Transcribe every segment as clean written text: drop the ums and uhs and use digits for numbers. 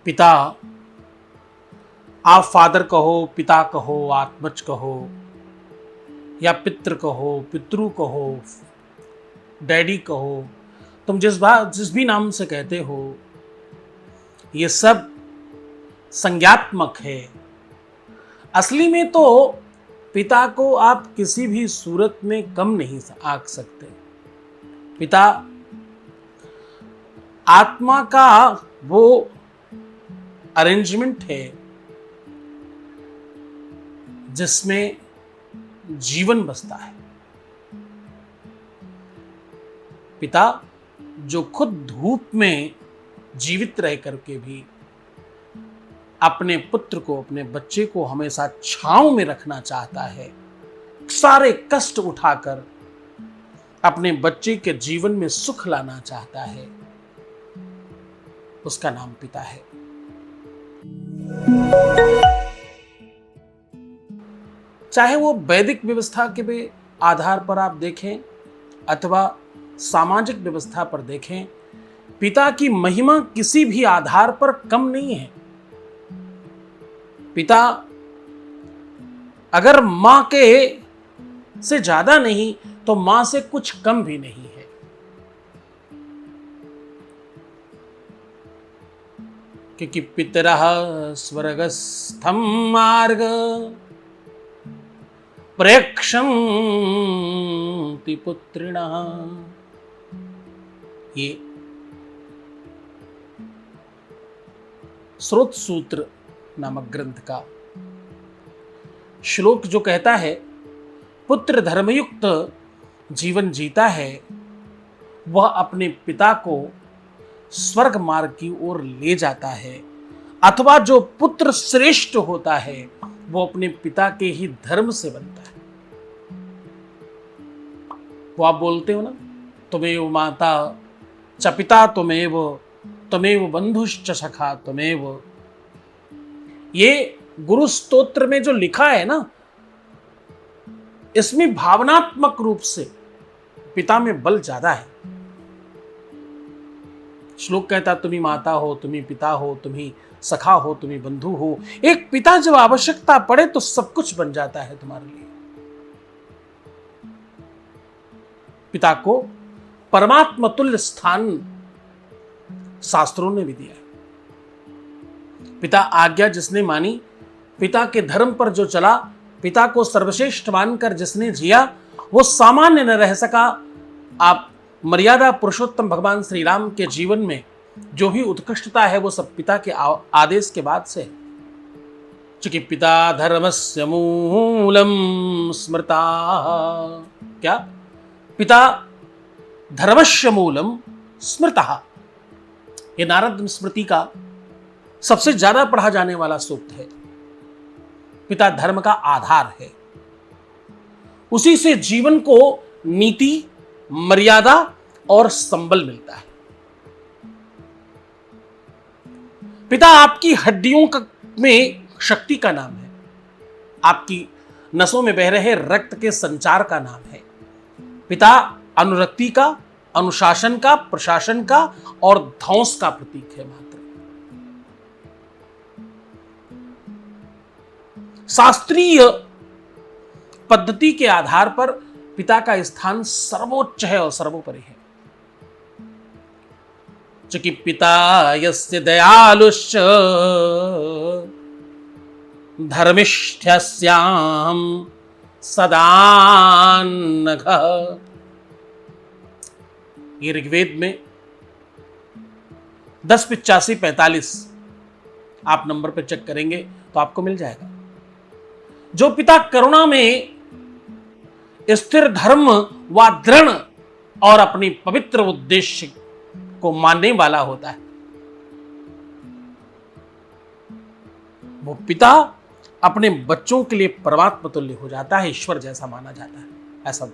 पिता, आप फादर कहो, पिता कहो, आत्मज कहो, या पितृ कहो, पितृ कहो, डैडी कहो, तुम जिस भी नाम से कहते हो, ये सब संज्ञात्मक है। असली में तो पिता को आप किसी भी सूरत में कम नहीं आंक सकते। पिता आत्मा का वो अरेंजमेंट है जिसमें जीवन बसता है। पिता जो खुद धूप में जीवित रह करके भी अपने पुत्र को, अपने बच्चे को हमेशा छांव में रखना चाहता है, सारे कष्ट उठाकर अपने बच्चे के जीवन में सुख लाना चाहता है, उसका नाम पिता है। चाहे वो वैदिक व्यवस्था के भी आधार पर आप देखें अथवा सामाजिक व्यवस्था पर देखें, पिता की महिमा किसी भी आधार पर कम नहीं है। पिता अगर मां के से ज्यादा नहीं तो मां से कुछ कम भी नहीं है। क्योंकि पितरः स्वर्गस्थं मार्ग प्रयक्षन्ति पुत्रिणः। ये स्रोत सूत्र नामक ग्रंथ का श्लोक जो कहता है पुत्र धर्मयुक्त जीवन जीता है, वह अपने पिता को स्वर्ग मार्ग की ओर ले जाता है, अथवा जो पुत्र श्रेष्ठ होता है वो अपने पिता के ही धर्म से बनता है। वो आप बोलते हो ना, तुमेव माता च पिता तुमेव बंधुश्च सखा तुमेव। ये गुरु स्तोत्र में जो लिखा है ना, इसमें भावनात्मक रूप से पिता में बल ज्यादा है। श्लोक कहता तुम्ही माता हो, तुम्ही पिता हो, तुम्ही सखा हो, तुम्ही बंधु हो। एक पिता जब आवश्यकता पड़े तो सब कुछ बन जाता है तुम्हारे लिए। पिता को परमात्मा तुल्य स्थान शास्त्रों ने भी दिया है। पिता आज्ञा जिसने मानी, पिता के धर्म पर जो चला, पिता को सर्वश्रेष्ठ मानकर जिसने जिया, वो सामान्य न रह सका। आप मर्यादा पुरुषोत्तम भगवान श्री राम के जीवन में जो भी उत्कृष्टता है वो सब पिता के आदेश के बाद से है। चूंकि पिता धर्मस्य मूलम स्मृता, क्या पिता धर्मस्य मूलम स्मृता, ये नारद स्मृति का सबसे ज्यादा पढ़ा जाने वाला सूक्त है। पिता धर्म का आधार है, उसी से जीवन को नीति, मर्यादा और संबल मिलता है। पिता आपकी हड्डियों में शक्ति का नाम है, आपकी नसों में बह रहे रक्त के संचार का नाम है। पिता अनुरक्ति का, अनुशासन का, प्रशासन का और ध्वंस का प्रतीक है मात्र। शास्त्रीय पद्धति के आधार पर पिता का स्थान सर्वोच्च है और सर्वोपरि है। चूंकि पिता यस्य दयालुश्च धर्मिष्ठ्यस्याम सदानघः। ये ऋग्वेद में 10:85-45 आप नंबर पर चेक करेंगे तो आपको मिल जाएगा। जो पिता करुणा में स्थिर, धर्म व दृढ़ और अपनी पवित्र उद्देश्य को मानने वाला होता है, वो पिता अपने बच्चों के लिए परमात्मा तुल्य हो जाता है, ईश्वर जैसा माना जाता है, ऐसा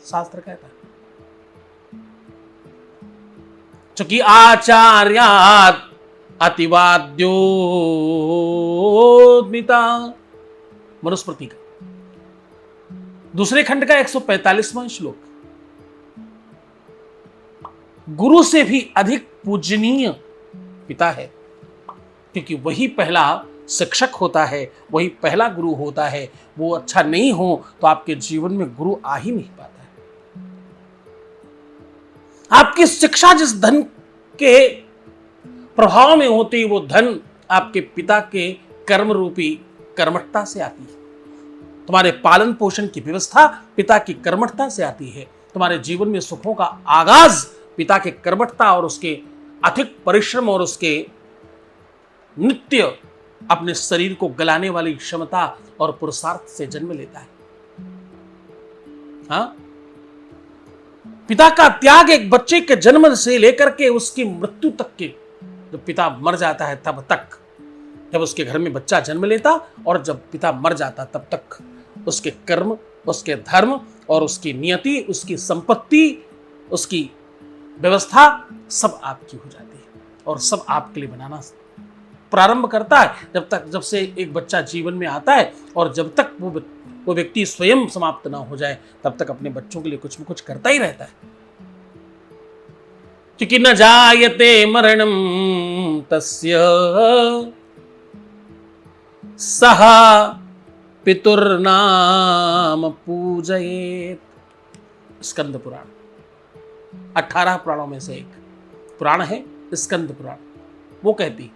शास्त्र कहता है। चूंकि आचार्यात् अतिवाद्योमिता, मनुस्मृति का दूसरे खंड का 145वां श्लोक। गुरु से भी अधिक पूजनीय पिता है। क्योंकि वही पहला शिक्षक होता है, वही पहला गुरु होता है। वो अच्छा नहीं हो तो आपके जीवन में गुरु आ ही नहीं पाता है। आपकी शिक्षा जिस धन के प्रभाव में होती है, वो धन आपके पिता के कर्म रूपी कर्मठता से आती है। तुम्हारे पालन पोषण की व्यवस्था पिता की कर्मठता से आती है। तुम्हारे जीवन में सुखों का आगाज पिता के कर्मठता और उसके अधिक परिश्रम और उसके नित्य अपने शरीर को गलाने वाली क्षमता और पुरुषार्थ से जन्म लेता है। हाँ? पिता का त्याग एक बच्चे के जन्म से लेकर के उसकी मृत्यु तक के, जब पिता मर जाता है तब तक, जब उसके घर में बच्चा जन्म लेता और जब पिता मर जाता तब तक उसके कर्म, उसके धर्म और उसकी नियति, उसकी संपत्ति, उसकी व्यवस्था सब आपकी हो जाती है और सब आपके लिए बनाना प्रारंभ करता है। जब से एक बच्चा जीवन में आता है और जब तक वो व्यक्ति स्वयं समाप्त ना हो जाए तब तक अपने बच्चों के लिए कुछ न कुछ करता ही रहता है। क्योंकि न जायते मरणम तस्य सह पितुर्नाम पूजयेत। स्कंद पुराण 18 पुराणों में से एक पुराण है स्कंद पुराण। वो कहती,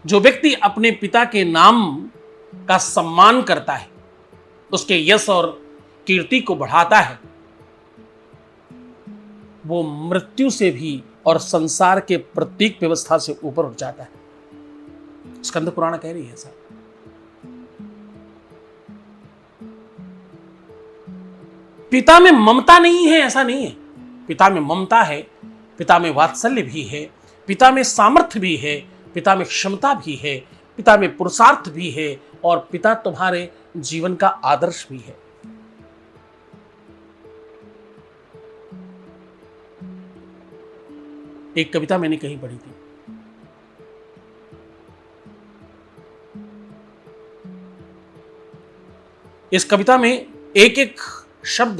जो व्यक्ति अपने पिता के नाम का सम्मान करता है, उसके यश और कीर्ति को बढ़ाता है, वो मृत्यु से भी और संसार के प्रत्येक व्यवस्था से ऊपर उठ जाता है। स्कंद पुराण कह रही है ऐसा। पिता में ममता नहीं है ऐसा नहीं है, पिता में ममता है, पिता में वात्सल्य भी है, पिता में सामर्थ्य भी है, पिता में क्षमता भी है, पिता में पुरुषार्थ भी है और पिता तुम्हारे जीवन का आदर्श भी है। एक कविता मैंने कहीं पढ़ी थी, इस कविता में एक एक शब्द,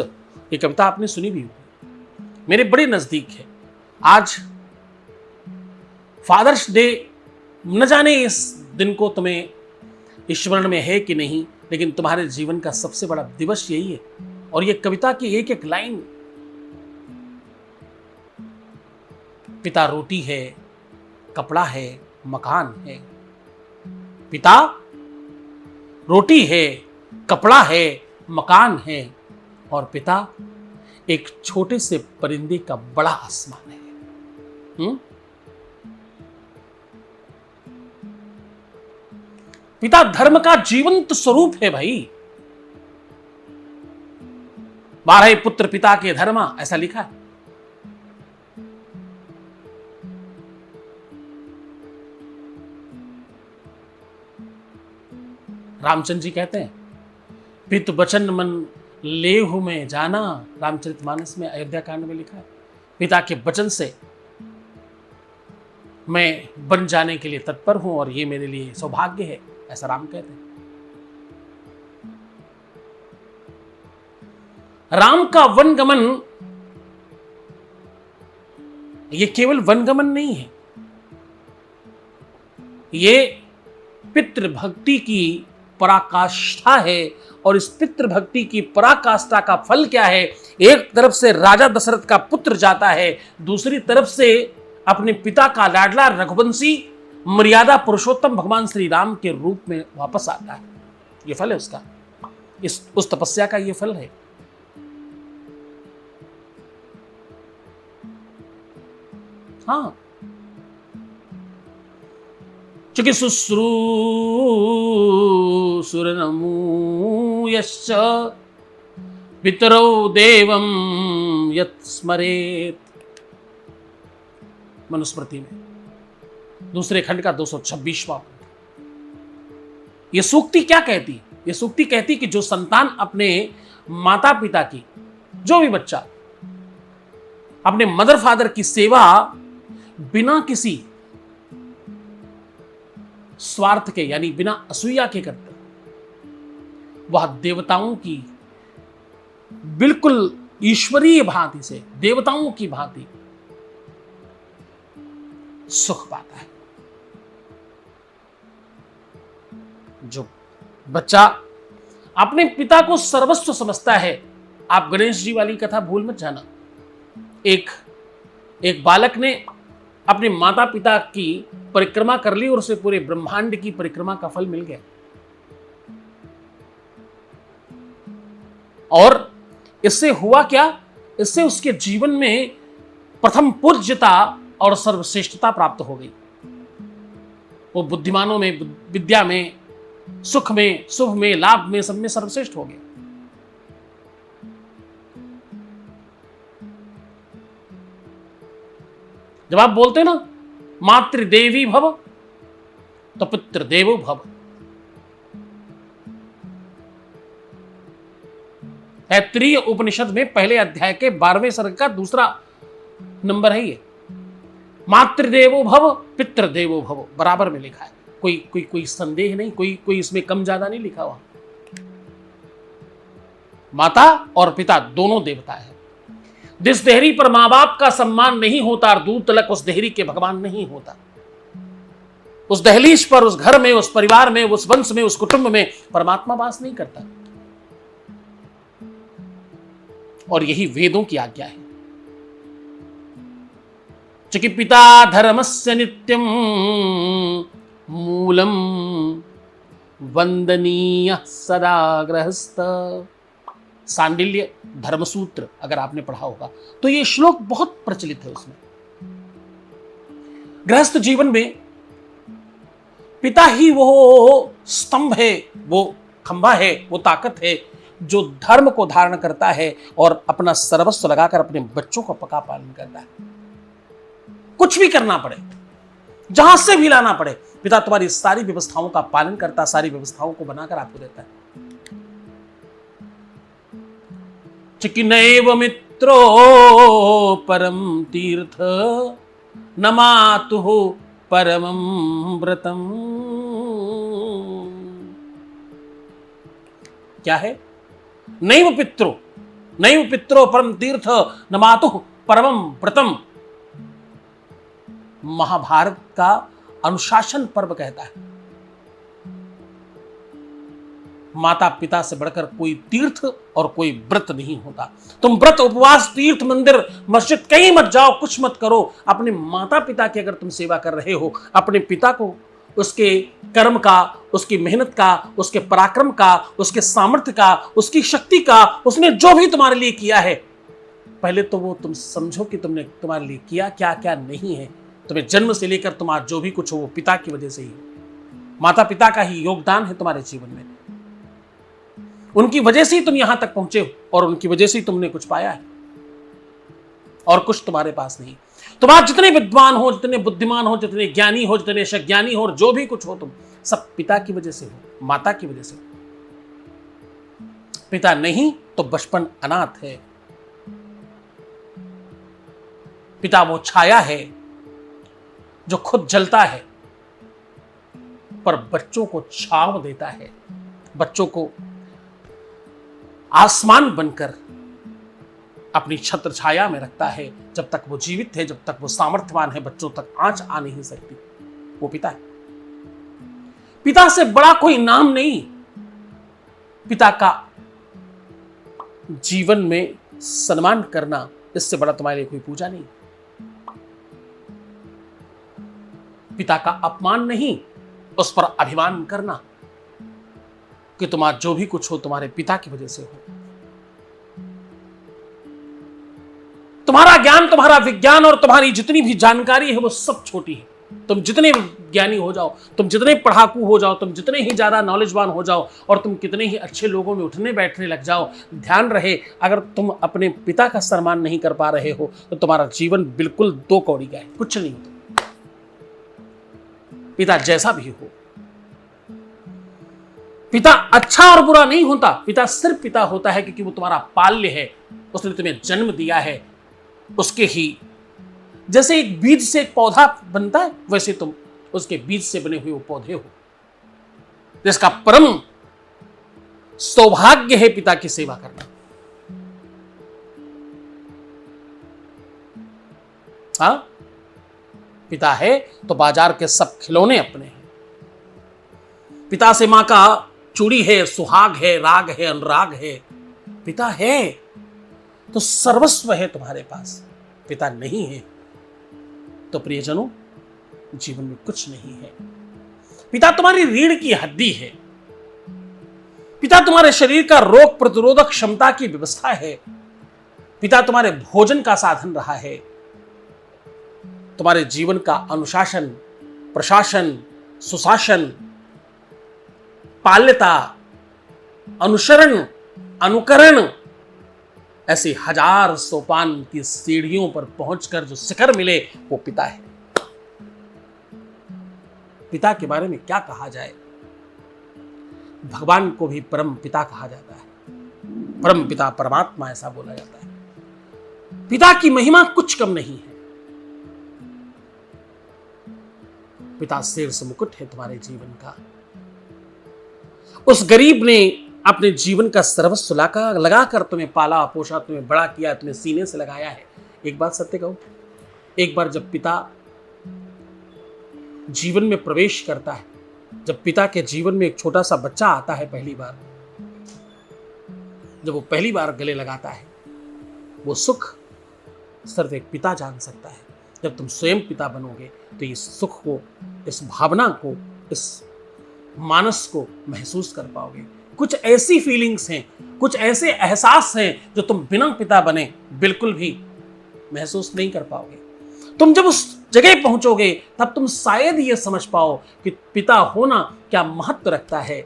ये कविता आपने सुनी भी होगी, मेरे बड़े नजदीक है। आज फादर्स डे, न जाने इस दिन को तुम्हें स्मरण में है कि नहीं, लेकिन तुम्हारे जीवन का सबसे बड़ा दिवस यही है। और ये कविता की एक एक लाइन, पिता रोटी है, कपड़ा है, मकान है। पिता रोटी है, कपड़ा है, मकान है और पिता एक छोटे से परिंदे का बड़ा आसमान है। पिता धर्म का जीवंत स्वरूप है भाई। 12 पुत्र पिता के धर्मा, ऐसा लिखा है। रामचंद्र जी कहते हैं, पित वचन मन लेहु में जाना। रामचरितमानस में अयोध्या कांड में लिखा है, पिता के वचन से मैं बन जाने के लिए तत्पर हूं और ये मेरे लिए सौभाग्य है, ऐसा राम कहते हैं। राम का वनगमन ये केवल वनगमन नहीं है, ये पितृभक्ति की पराकाष्ठा है। और इस पितृभक्ति की पराकाष्ठा का फल क्या है? एक तरफ से राजा दशरथ का पुत्र जाता है, दूसरी तरफ से अपने पिता का लाडला रघुवंशी मर्यादा पुरुषोत्तम भगवान श्री राम के रूप में वापस आता है। ये फल है उसका, उस तपस्या का ये फल है। हाँ, चूंकि शुश्रूषुरनमूयश्च पितरौ देवं यत् स्मरेत्। मनुस्मृति में दूसरे खंड का 226वां। यह सूक्ति क्या कहती? यह सूक्ति कहती कि जो संतान अपने माता पिता की, जो भी बच्चा अपने मदर फादर की सेवा बिना किसी स्वार्थ के, यानी बिना असूया के करते, वह देवताओं की बिल्कुल ईश्वरीय भांति से, देवताओं की भांति सुख पाता है। जो बच्चा अपने पिता को सर्वस्व समझता है, आप गणेश जी वाली कथा भूल मत जाना। एक बालक ने अपने माता पिता की परिक्रमा कर ली और उसे पूरे ब्रह्मांड की परिक्रमा का फल मिल गया। और इससे हुआ क्या? इससे उसके जीवन में प्रथम पूज्यता और सर्वश्रेष्ठता प्राप्त हो गई। वो बुद्धिमानों में, विद्या में, सुख में, शुभ में, लाभ में, सब में सर्वश्रेष्ठ हो गया। जब आप बोलते हैं ना मातृदेवी भव तो पितृदेवो भव, तैत्तिरीय उपनिषद में पहले अध्याय के 12वें सर्ग का दूसरा नंबर है ये। मातृदेवो भव पितृदेवो भव बराबर में लिखा है, कोई संदेह नहीं, कोई इसमें कम ज्यादा नहीं लिखा हुआ। माता और पिता दोनों देवता है। जिस देहरी पर मां बाप का सम्मान नहीं होता और दूर तलक उस देहरी के भगवान नहीं होता। उस दहलीज पर, उस घर में, उस परिवार में, उस वंश में, उस कुटुंब में परमात्मा वास नहीं करता। और यही वेदों की आज्ञा है। चूंकि पिता धर्मस्य नित्यम मूलम वंदनीय सदा गृहस्थ। सांडिल्य धर्मसूत्र अगर आपने पढ़ा होगा तो ये श्लोक बहुत प्रचलित है। उसमें गृहस्थ जीवन में पिता ही वो स्तंभ है, वो खंभा है, वो ताकत है जो धर्म को धारण करता है और अपना सर्वस्व लगाकर अपने बच्चों का पका पालन करता है। कुछ भी करना पड़े, जहां से भी लाना पड़े, पिता तुम्हारी सारी व्यवस्थाओं का पालन करता, सारी व्यवस्थाओं को बनाकर आपको देता है। चिकिनैव मित्रो परम तीर्थ न मातुः परमं व्रतम। क्या है? नैव पित्रो परम तीर्थ न मातुः परमं व्रतम। महाभारत का अनुशासन पर्व कहता है माता पिता से बढ़कर कोई तीर्थ और कोई व्रत नहीं होता। तुम व्रत, उपवास, तीर्थ, मंदिर, मस्जिद कहीं मत जाओ, कुछ मत करो। अपने माता पिता की अगर तुम सेवा कर रहे हो, अपने पिता को उसके कर्म का, उसकी मेहनत का, उसके पराक्रम का, उसके सामर्थ्य का, उसकी शक्ति का, उसने जो भी तुम्हारे लिए किया है, पहले तो वो तुम समझो कि तुमने तुम्हारे लिए किया क्या क्या नहीं है। तुम्हें जन्म से लेकर तुम्हारा जो भी कुछ हो वो पिता की वजह से ही, माता पिता का ही योगदान है तुम्हारे जीवन में। उनकी वजह से ही तुम यहां तक पहुंचे हो और उनकी वजह से ही तुमने कुछ पाया है, और कुछ तुम्हारे पास नहीं। तुम आज जितने विद्वान हो, जितने बुद्धिमान हो, जितने ज्ञानी हो, जितने सज्ञानी हो, और जो भी कुछ हो तुम सब पिता की वजह से हो, माता की वजह से। पिता नहीं तो बचपन अनाथ है। पिता वो छाया है जो खुद जलता है पर बच्चों को छांव देता है, बच्चों को आसमान बनकर अपनी छत्र छाया में रखता है। जब तक वो जीवित है, जब तक वो सामर्थ्यवान है, बच्चों तक आंच आ नहीं सकती। वो पिता है। पिता से बड़ा कोई नाम नहीं। पिता का जीवन में सम्मान करना, इससे बड़ा तुम्हारे लिए कोई पूजा नहीं। पिता का अपमान नहीं, उस पर अभिमान करना कि तुम्हारा जो भी कुछ हो तुम्हारे पिता की वजह से हो। तुम्हारा ज्ञान, तुम्हारा विज्ञान और तुम्हारी जितनी भी जानकारी है वो सब छोटी है। तुम जितने ज्ञानी हो जाओ, तुम जितने पढ़ाकू हो जाओ, तुम जितने ही ज्यादा नॉलेजवान हो जाओ और तुम कितने ही अच्छे लोगों में उठने बैठने लग जाओ, ध्यान रहे अगर तुम अपने पिता का सम्मान नहीं कर पा रहे हो तो तुम्हारा जीवन बिल्कुल दो कौड़ी का है, कुछ नहीं होता। पिता जैसा भी हो, पिता अच्छा और बुरा नहीं होता। पिता सिर्फ पिता होता है क्योंकि वो तुम्हारा पाल्य है, उसने तुम्हें जन्म दिया है। उसके ही जैसे एक बीज से एक पौधा बनता है, वैसे तुम उसके बीज से बने हुए वो पौधे हो, जिसका परम सौभाग्य है पिता की सेवा करना। हाँ, पिता है तो बाजार के सब खिलौने अपने हैं। पिता से मां का चूड़ी है, सुहाग है, राग है, अनुराग है। पिता है तो सर्वस्व है तुम्हारे पास, पिता नहीं है तो प्रियजनों जीवन में कुछ नहीं है। पिता तुम्हारी रीढ़ की हड्डी है, पिता तुम्हारे शरीर का रोग प्रतिरोधक क्षमता की व्यवस्था है, पिता तुम्हारे भोजन का साधन रहा है, तुम्हारे जीवन का अनुशासन, प्रशासन, सुशासन, पाल्यता, अनुसरण, अनुकरण, ऐसी हजार सोपान की सीढ़ियों पर पहुंचकर जो शिखर मिले वो पिता है। पिता के बारे में क्या कहा जाए, भगवान को भी परम पिता कहा जाता है, परम पिता परमात्मा ऐसा बोला जाता है। पिता की महिमा कुछ कम नहीं है। पिता शेर से मुकुट है तुम्हारे जीवन का। उस गरीब ने अपने जीवन का सर्वस्व लगाकर तुम्हें पाला पोषा, तुम्हें बड़ा किया, तुम्हें सीने से लगाया है। एक बात सत्य कहूं, एक बार जब पिता जीवन में प्रवेश करता है, जब पिता के जीवन में एक छोटा सा बच्चा आता है पहली बार, जब वो पहली बार गले लगाता है, वो सुख सिर्फ एक पिता जान सकता है। जब तुम स्वयं पिता बनोगे तो इस सुख को, इस भावना को, इस मानस को महसूस कर पाओगे। कुछ ऐसी फीलिंग्स हैं, कुछ ऐसे एहसास हैं जो तुम बिना पिता बने बिल्कुल भी महसूस नहीं कर पाओगे। तुम जब उस जगह पहुंचोगे तब तुम शायद ये समझ पाओ कि पिता होना क्या महत्व रखता है।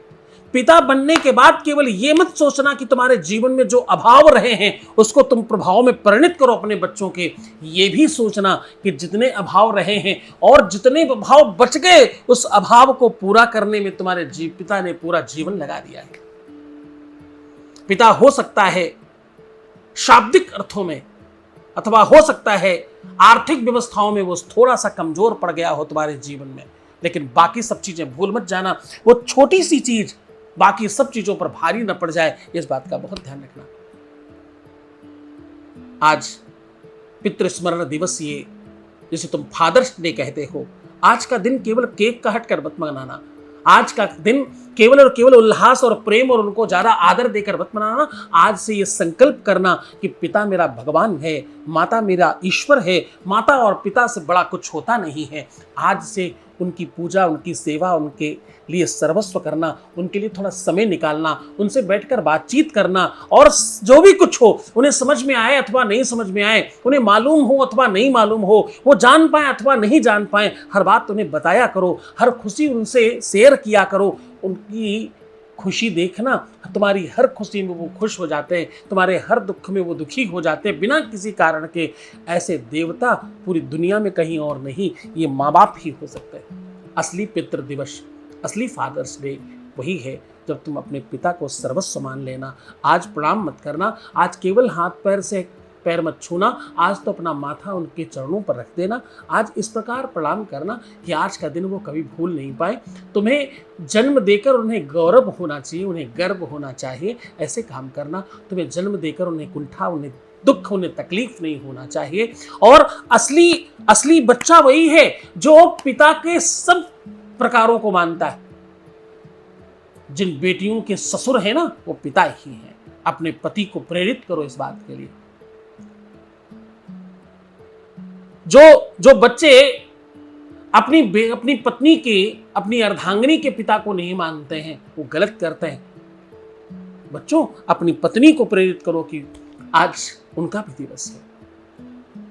पिता बनने के बाद केवल ये मत सोचना कि तुम्हारे जीवन में जो अभाव रहे हैं उसको तुम प्रभाव में परिणत करो अपने बच्चों के। ये भी सोचना कि जितने अभाव रहे हैं और जितने अभाव बच गए, उस अभाव को पूरा करने में तुम्हारे पिता ने पूरा जीवन लगा दिया है। पिता हो सकता है शाब्दिक अर्थों में, अथवा हो सकता है आर्थिक व्यवस्थाओं में वो थोड़ा सा कमजोर पड़ गया हो तुम्हारे जीवन में, लेकिन बाकी सब चीजें भूल मत जाना। वो छोटी सी चीज बाकी सब चीजों पर भारी न पड़ जाए, इस बात का बहुत ध्यान रखना। आज पितृ स्मरण दिवस, ये जिसे तुम फादर्स डे कहते हो, आज का दिन केवल केक काट कर मत मनाना। आज का दिन केवल और केवल उल्लास और प्रेम और उनको ज्यादा आदर देकर मत मनाना। आज से ये संकल्प करना कि पिता मेरा भगवान है, माता मेरा ईश्वर है, माता और पिता से बड़ा कुछ होता नहीं है। आज से उनकी पूजा, उनकी सेवा, उनके लिए सर्वस्व करना, उनके लिए थोड़ा समय निकालना, उनसे बैठकर बातचीत करना, और जो भी कुछ हो उन्हें समझ में आए अथवा नहीं समझ में आए, उन्हें मालूम हो अथवा नहीं मालूम हो, वो जान पाए अथवा नहीं जान पाए, हर बात उन्हें बताया करो, हर खुशी उनसे शेयर किया करो। उनकी खुशी देखना, तुम्हारी हर खुशी में वो खुश हो जाते हैं, तुम्हारे हर दुख में वो दुखी हो जाते हैं बिना किसी कारण के। ऐसे देवता पूरी दुनिया में कहीं और नहीं, ये माँ बाप ही हो सकते हैं। असली पितृ दिवस, असली फादर्स डे वही है जब तुम अपने पिता को सर्वस्व मान लेना। आज प्रणाम मत करना, आज केवल हाथ पैर मत छूना, आज तो अपना माथा उनके चरणों पर रख देना। आज इस प्रकार प्रणाम करना कि आज का दिन वो कभी भूल नहीं पाए। तुम्हें जन्म देकर उन्हें गौरव होना चाहिए, उन्हें गर्व होना चाहिए, ऐसे काम करना। तुम्हें जन्म देकर उन्हें कुंठा, उन्हें दुख, उन्हें तकलीफ नहीं होना चाहिए। और असली बच्चा वही है जो पिता के सब प्रकारों को मानता है। जिन बेटियों के ससुर है ना, वो पिता ही है। अपने पति को प्रेरित करो इस बात के लिए। जो बच्चे अपनी पत्नी के, अपनी अर्धांगिनी के पिता को नहीं मानते हैं, वो गलत करते हैं। बच्चों, अपनी पत्नी को प्रेरित करो कि आज उनका भी दिवस है।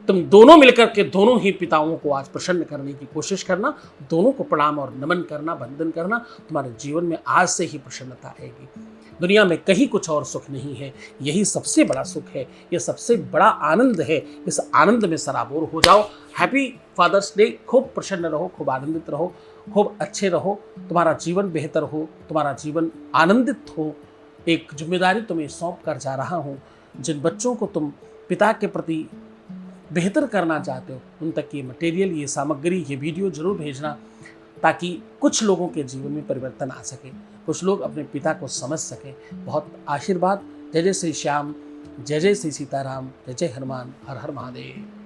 तुम दोनों मिलकर के दोनों ही पिताओं को आज प्रसन्न करने की कोशिश करना, दोनों को प्रणाम और नमन करना, वंदन करना। तुम्हारे जीवन में आज से ही प्रसन्नता आएगी। दुनिया में कहीं कुछ और सुख नहीं है, यही सबसे बड़ा सुख है, ये सबसे बड़ा आनंद है। इस आनंद में सराबोर हो जाओ। Happy father's day. खूब प्रसन्न रहो, खूब आनंदित रहो, खूब अच्छे रहो, तुम्हारा जीवन बेहतर हो, तुम्हारा जीवन आनंदित हो। एक जिम्मेदारी तुम्हें सौंप कर जा रहा हूँ। जिन बच्चों को तुम पिता के प्रति बेहतर करना चाहते हो, उन तक ये मटेरियल, ये सामग्री, ये वीडियो जरूर भेजना, ताकि कुछ लोगों के जीवन में परिवर्तन आ सके, कुछ लोग अपने पिता को समझ सकें। बहुत आशीर्वाद। जय जय श्री श्याम, जय जय श्री सीताराम, जय जय हनुमान, हर हर महादेव।